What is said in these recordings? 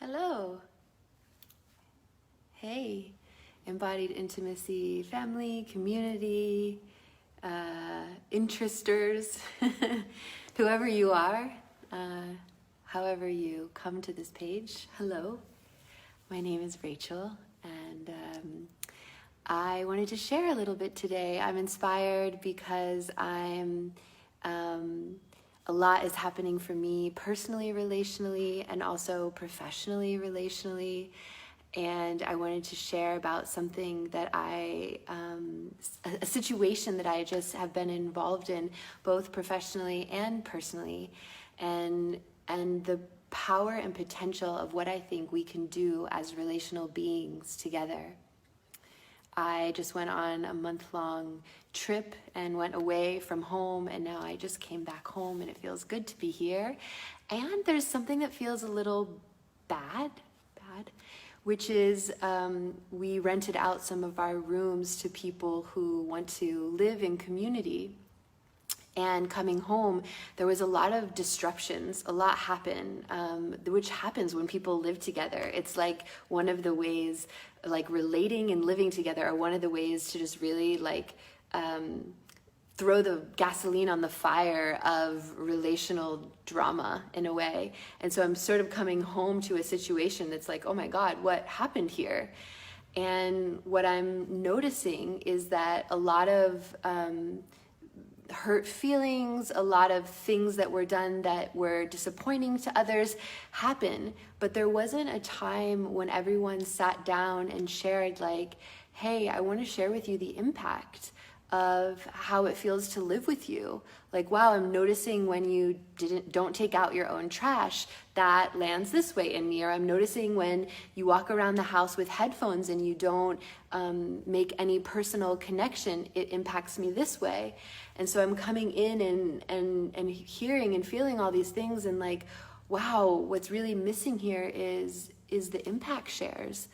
Hello. Hey, embodied intimacy, family, community, interesters, whoever you are, however you come to this page. Hello, my name is Rachel, and I wanted to share a little bit today. I'm inspired because a lot is happening for me personally, relationally, and also professionally, relationally. And I wanted to share about something that a situation that I just have been involved in, both professionally and personally, and the power and potential of what I think we can do as relational beings together. I just went on a month-long trip and went away from home, and now I just came back home, and it feels good to be here. And there's something that feels a little bad, which is we rented out some of our rooms to people who want to live in community. And coming home, there was a lot of disruptions, a lot happened, which happens when people live together. It's like one of the ways, like relating and living together are one of the ways to just really like throw the gasoline on the fire of relational drama in a way. And so I'm sort of coming home to a situation that's like, oh my God, what happened here? And what I'm noticing is that a lot of hurt feelings, a lot of things that were done that were disappointing to others happen, but there wasn't a time when everyone sat down and shared like, hey, I want to share with you the impact of how it feels to live with you. Like, wow, I'm noticing when you don't take out your own trash, that lands this way in me. Or I'm noticing when you walk around the house with headphones and you don't make any personal connection, it impacts me this way. And so I'm coming in and hearing and feeling all these things and like, wow, what's really missing here is the impact shares.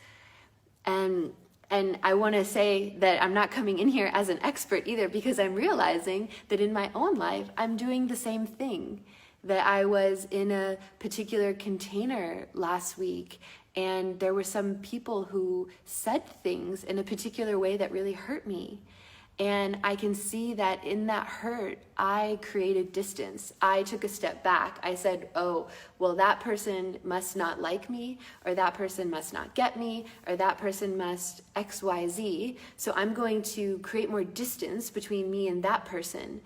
And I want to say that I'm not coming in here as an expert either, because I'm realizing that in my own life, I'm doing the same thing. That I was in a particular container last week, and there were some people who said things in a particular way that really hurt me. And I can see that in that hurt, I created distance. I took a step back. I said, oh, well, that person must not like me, or that person must not get me, or that person must X, Y, Z. So I'm going to create more distance between me and that person.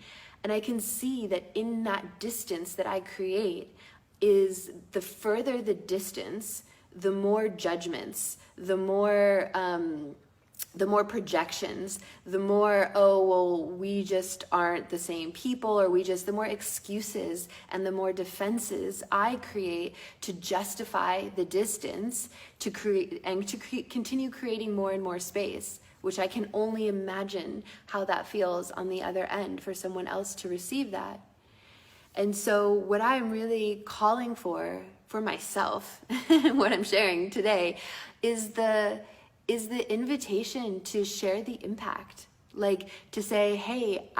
And I can see that in that distance that I create is the further the distance, the more judgments, the more projections, the more, oh, well, we just aren't the same people, or the more excuses and the more defenses I create to justify the distance, to continue creating more and more space, which I can only imagine how that feels on the other end for someone else to receive that. And so what I'm really calling for myself, what I'm sharing today, is the invitation to share the impact. Like to say, hey,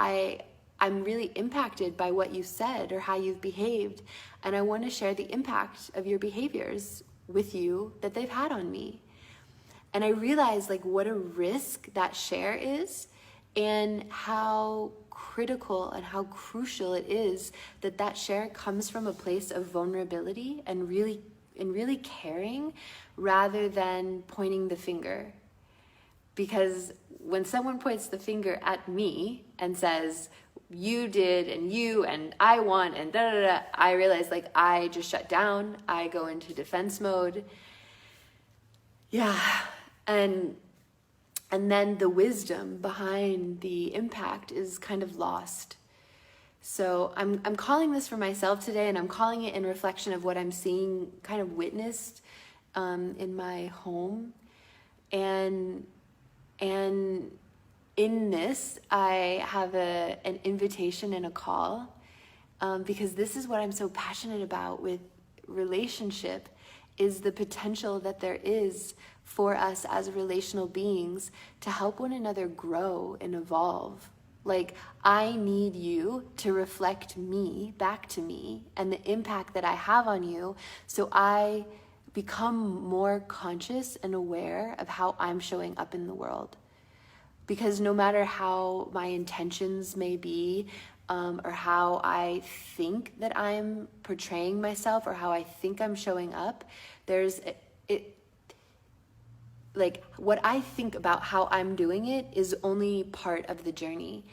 I'm really impacted by what you said or how you've behaved, and I want to share the impact of your behaviors with you that they've had on me. And I realize like what a risk that share is, and how critical and how crucial it is that share comes from a place of vulnerability and really caring, rather than pointing the finger. Because when someone points the finger at me and says, you did, and you, and I want, and da da da, I realize like I just shut down, I go into defense mode. Yeah, and then the wisdom behind the impact is kind of lost. So I'm calling this for myself today, and I'm calling it in reflection of what I'm seeing kind of witnessed in my home. And in this, I have an invitation and a call, because this is what I'm so passionate about with relationship, is the potential that there is for us as relational beings to help one another grow and evolve. Like, I need you to reflect me back to me and the impact that I have on you, so I become more conscious and aware of how I'm showing up in the world. Because no matter how my intentions may be, or how I think that I'm portraying myself, or how I think I'm showing up, like what I think about how I'm doing it is only part of the journey.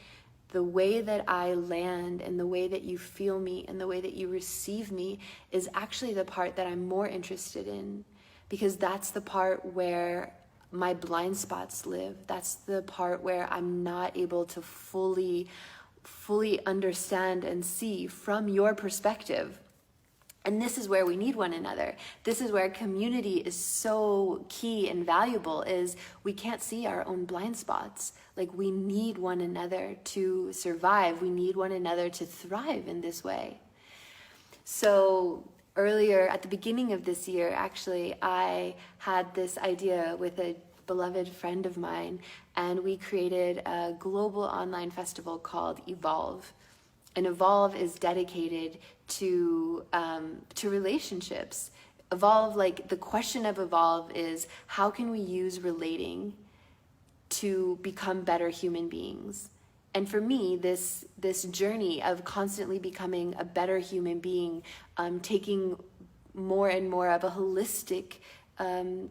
The way that I land and the way that you feel me and the way that you receive me is actually the part that I'm more interested in, because that's the part where my blind spots live. That's the part where I'm not able to fully understand and see from your perspective. And this is where we need one another. This is where community is so key and valuable, is we can't see our own blind spots. Like, we need one another to survive. We need one another to thrive in this way. So earlier, at the beginning of this year, actually, I had this idea with a beloved friend of mine, and we created a global online festival called Evolve. And Evolve is dedicated to relationships. Evolve, like, the question of Evolve is, how can we use relating to become better human beings? And for me, this journey of constantly becoming a better human being, taking more and more of a holistic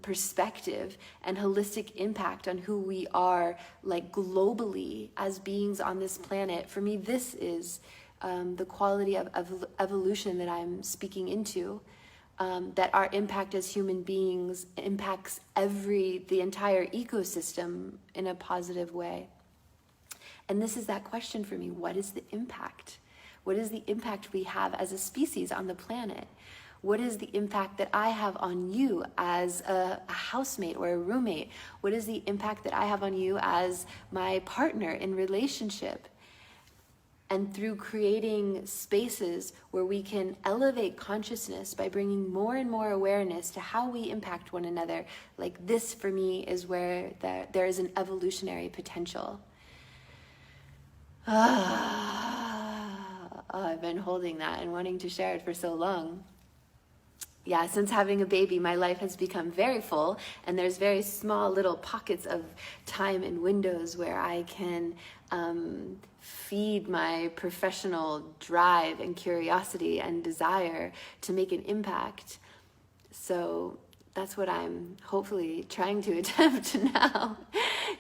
perspective and holistic impact on who we are, like, globally as beings on this planet. For me, this is the quality of evolution that I'm speaking into, that our impact as human beings impacts the entire ecosystem in a positive way. And this is that question for me. What is the impact? What is the impact we have as a species on the planet? What is the impact that I have on you as a housemate or a roommate? What is the impact that I have on you as my partner in relationship? And through creating spaces where we can elevate consciousness by bringing more and more awareness to how we impact one another, like, this for me is where there is an evolutionary potential. I've been holding that and wanting to share it for so long. Yeah, since having a baby, my life has become very full, and there's very small little pockets of time and windows where I can feed my professional drive and curiosity and desire to make an impact. So that's what I'm hopefully trying to attempt now,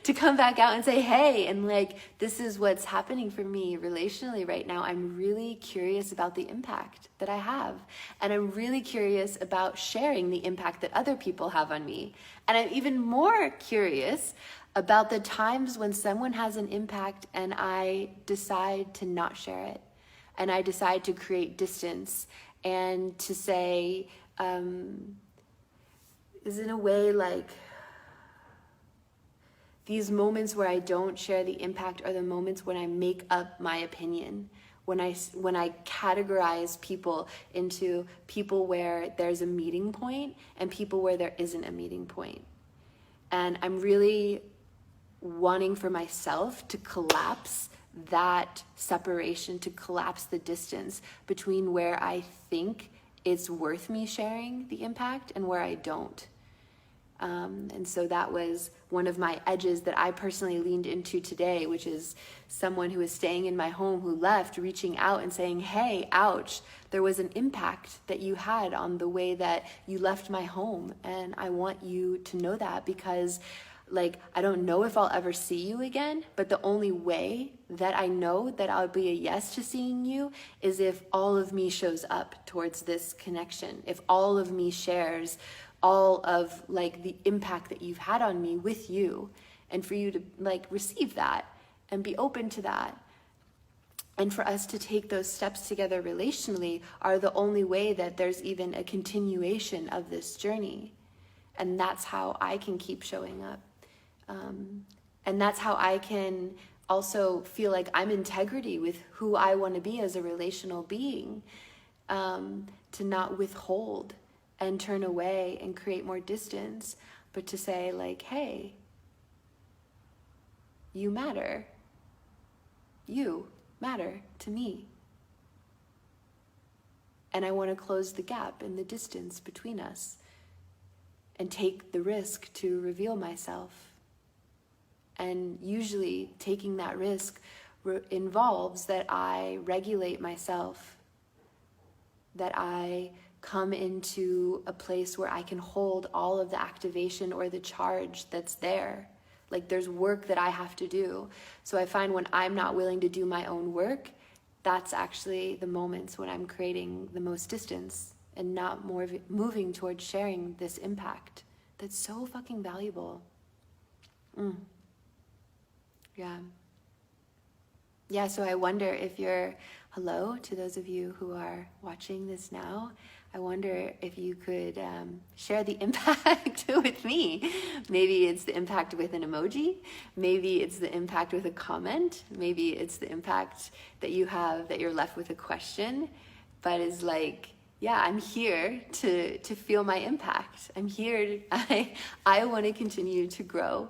to come back out and say, hey, and like, this is what's happening for me relationally right now. I'm really curious about the impact that I have. And I'm really curious about sharing the impact that other people have on me. And I'm even more curious about the times when someone has an impact and I decide to not share it. And I decide to create distance and to say, is in a way like, these moments where I don't share the impact are the moments when I make up my opinion, when I categorize people into people where there's a meeting point and people where there isn't a meeting point. And I'm really wanting for myself to collapse that separation, to collapse the distance between where I think it's worth me sharing the impact and where I don't. And so that was one of my edges that I personally leaned into today, which is someone who is staying in my home who left, reaching out and saying, hey, ouch, there was an impact that you had on the way that you left my home. And I want you to know that, because like, I don't know if I'll ever see you again, but the only way that I know that I'll be a yes to seeing you is if all of me shows up towards this connection, if all of me shares all of like the impact that you've had on me with you, and for you to like receive that and be open to that. And for us to take those steps together relationally are the only way that there's even a continuation of this journey. And that's how I can keep showing up. And that's how I can also feel like I'm integrity with who I want to be as a relational being, to not withhold and turn away and create more distance, but to say like, hey, you matter. You matter to me. And I want to close the gap and the distance between us and take the risk to reveal myself. And usually taking that risk involves that I regulate myself, that I come into a place where I can hold all of the activation or the charge that's there. Like there's work that I have to do. So I find when I'm not willing to do my own work, that's actually the moments when I'm creating the most distance and not more moving towards sharing this impact that's so fucking valuable. Yeah, so I wonder if hello to those of you who are watching this now. I wonder if you could share the impact with me. Maybe it's the impact with an emoji. Maybe it's the impact with a comment. Maybe it's the impact that you have that you're left with a question, but is like, yeah, I'm here to feel my impact. I'm here. I want to continue to grow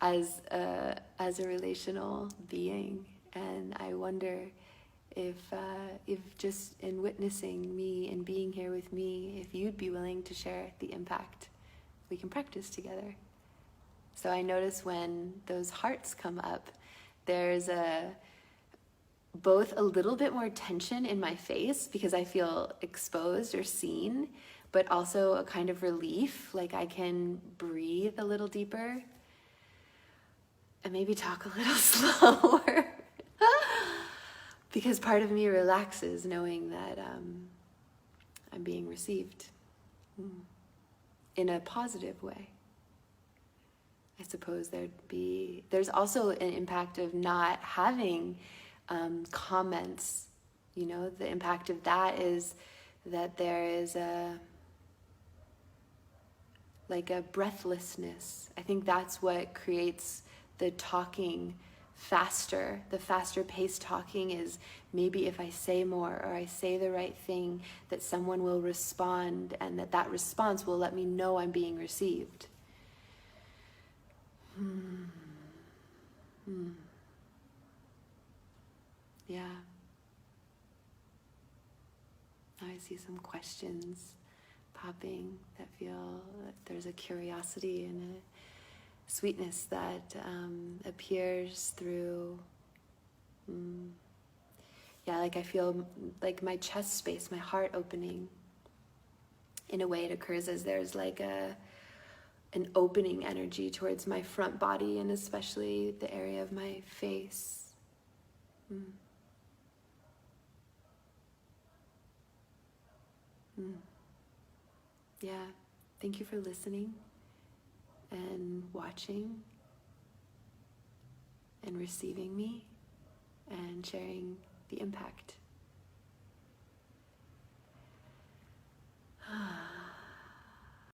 as a relational being, and I wonder if just in witnessing me and being here with me, if you'd be willing to share the impact, we can practice together. So I notice when those hearts come up, there's both a little bit more tension in my face because I feel exposed or seen, but also a kind of relief, like I can breathe a little deeper and maybe talk a little slower. Because part of me relaxes knowing that I'm being received in a positive way. I suppose there's also an impact of not having comments. You know, the impact of that is that there is a breathlessness. I think that's what creates the talking faster. The faster paced talking is maybe if I say more or I say the right thing, that someone will respond, and that response will let me know I'm being received. Yeah. Now I see some questions popping that feel that there's a curiosity and a sweetness that appears through, like I feel like my chest space, my heart opening. In a way it occurs as there's like an opening energy towards my front body and especially the area of my face. Yeah, thank you for listening and watching and receiving me and sharing the impact.